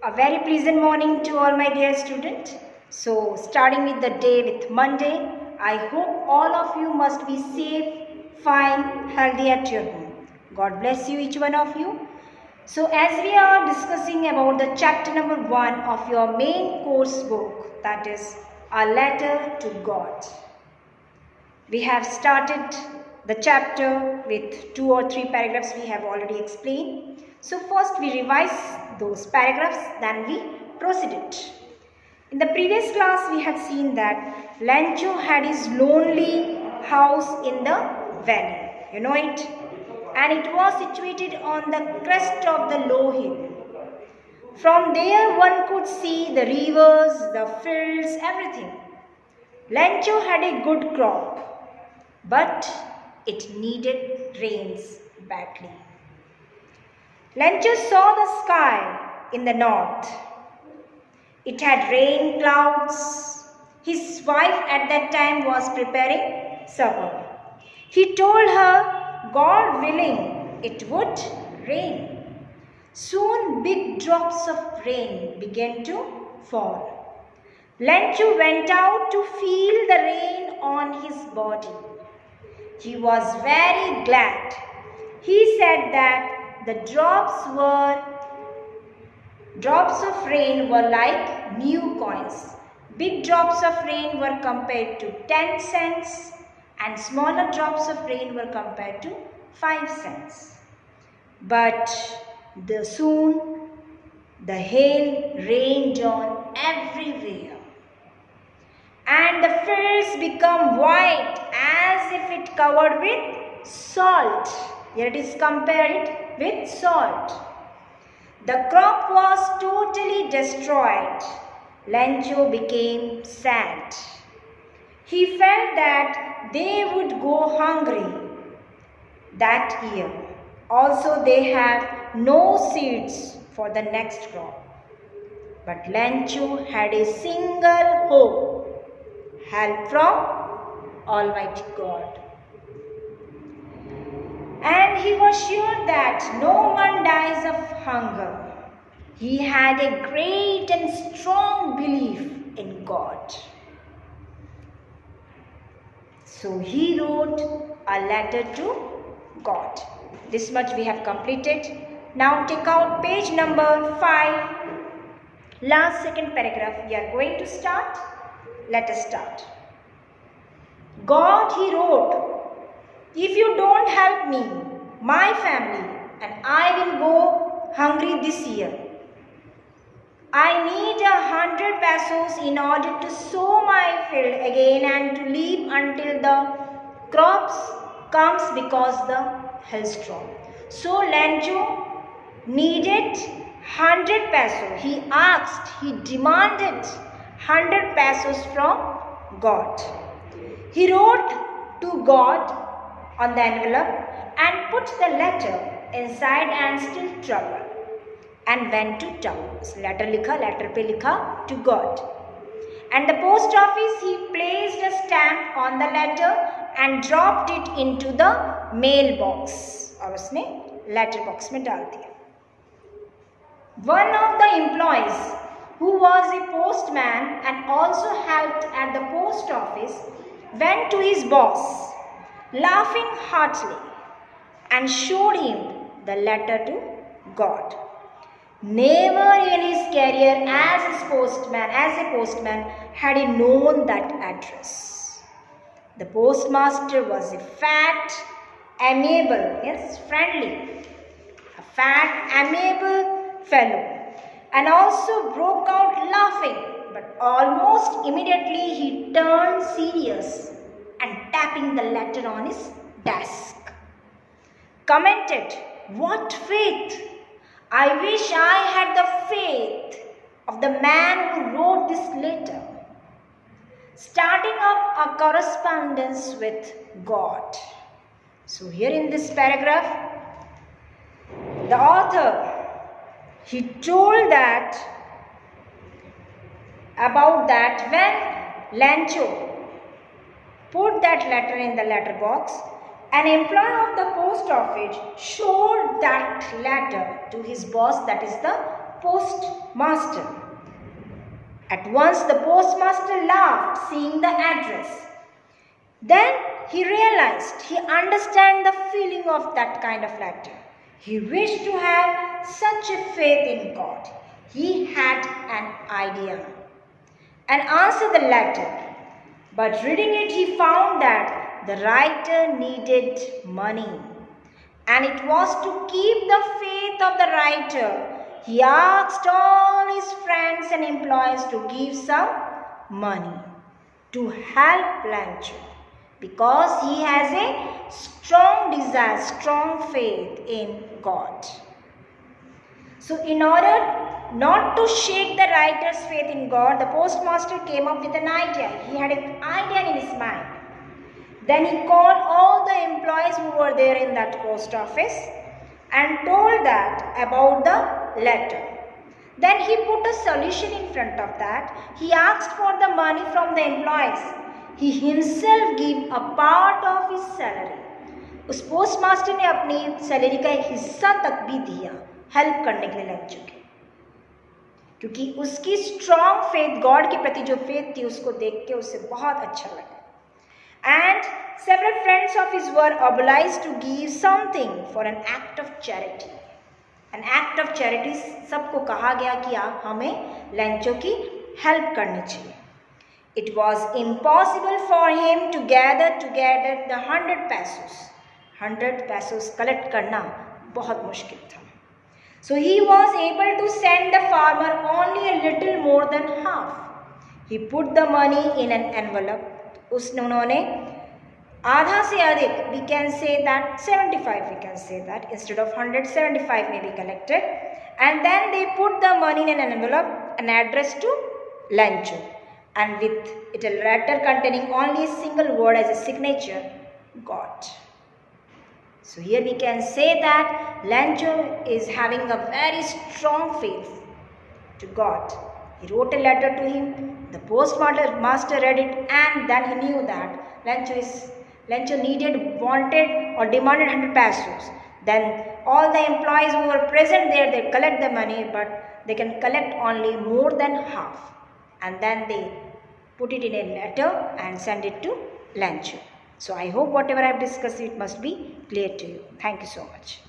A very pleasant morning to all my dear students. So starting with the day with Monday, I hope all of you must be safe, fine, healthy at your home. God bless you each one of you. So as we are discussing about the chapter number 1 of your main course book, that is A Letter to God. We have started the chapter with 2 or 3 paragraphs we have already explained. So first we revise those paragraphs, then we proceeded. In the previous class we had seen that Lancho had his lonely house in the valley. You know it? And it was situated on the crest of the low hill. From there one could see the rivers, the fields, everything. Lancho had a good crop, but it needed rains badly. Lancho saw the sky in the north. It had rain clouds. His wife at that time was preparing supper. He told her, God willing, it would rain. Soon big drops of rain began to fall. Lancho went out to feel the rain on his body. He was very glad. He said that the drops of rain were like new coins. Big drops of rain were compared to 10 cents and smaller drops of rain were compared to 5 cents. But soon the hail rained on everywhere, and the fields become white as if it covered with salt. Here it is compared with salt. The crop was totally destroyed. Lancho became sad. He felt that they would go hungry that year. Also, they had no seeds for the next crop. But Lancho had a single hope: help from Almighty God. And he was sure that no one dies of hunger. He had a great and strong belief in God. So he wrote a letter to God. This much we have completed. Now take out page number 5. Last second paragraph we are going to start. Let us start. God, he wrote, if you don't help me, my family, and I will go hungry this year. I need 100 pesos in order to sow my field again and to live until the crops comes because the hailstorm. So Lancho needed 100 pesos. He asked, he demanded 100 pesos from God. He wrote to God on the envelope and put the letter inside and still trouble, and went to town. Letter pe likha to God. And the post office, he placed a stamp on the letter and dropped it into the mailbox. और उसने letter box में डाल दिया. One of the employees, who was a postman and also helped at the post office, went to his boss, laughing heartily, and showed him the letter to God. Never in his career as a postman had he known that address. The postmaster was a fat, amiable, friendly, a fat, amiable fellow, and also broke out laughing, but almost immediately he turned serious and tapping the letter on his desk, commented, "What faith! I wish I had the faith of the man who wrote this letter, starting up a correspondence with God." So here in this paragraph, the author, he told that about that when Lancho put that letter in the letter box, an employee of the post office showed that letter to his boss, that is the postmaster. At once the postmaster laughed, seeing the address. Then he realized, he understood the feeling of that kind of letter. He wished to have such a faith in God. He had an idea and answered the letter. But reading it, he found that the writer needed money. And it was to keep the faith of the writer. He asked all his friends and employees to give some money to help Lancho, because he has a strong desire, strong faith in God. So in order not to shake the writer's faith in God, the postmaster came up with an idea. He had an idea in his mind. Then he called all the employees who were there in that post office and told that about the letter. Then he put a solution in front of that. He asked for the money from the employees. He himself gave a part of his salary. उस postmaster ने अपनी salary का एक हिस्सा तक भी दिया help करने के लिए लंचो के, क्योंकि उसकी स्ट्रॉन्ग फेथ, गॉड के प्रति जो फेथ थी, उसको देख के उसे बहुत अच्छा लगा. And several friends of his were obliged to give something for an act of charity. An act of charity, सबको कहा गया कि आप हमें लंचो की हेल्प करनी चाहिए. It was impossible for him to gather together the 100 pesos. 100 pesos collect करना बहुत मुश्किल था. So he was able to send the farmer only a little more than half. He put the money in an envelope. उन्होंने आधा से अधिक, we can say that 75, we can say that instead of 100, 75 may be collected, and then they put the money in an envelope and addressed to Lancho, and with it a letter containing only a single word as a signature, God. So here we can say that Lancho is having a very strong faith to God. He wrote a letter to him, the postmaster read it, and then he knew that Lancho needed, wanted or demanded 100 pesos. Then all the employees who were present there, they collect the money, but they can collect only more than half. And then they put it in a letter and send it to Lancho. So I hope whatever I have discussed, it must be clear to you. Thank you so much.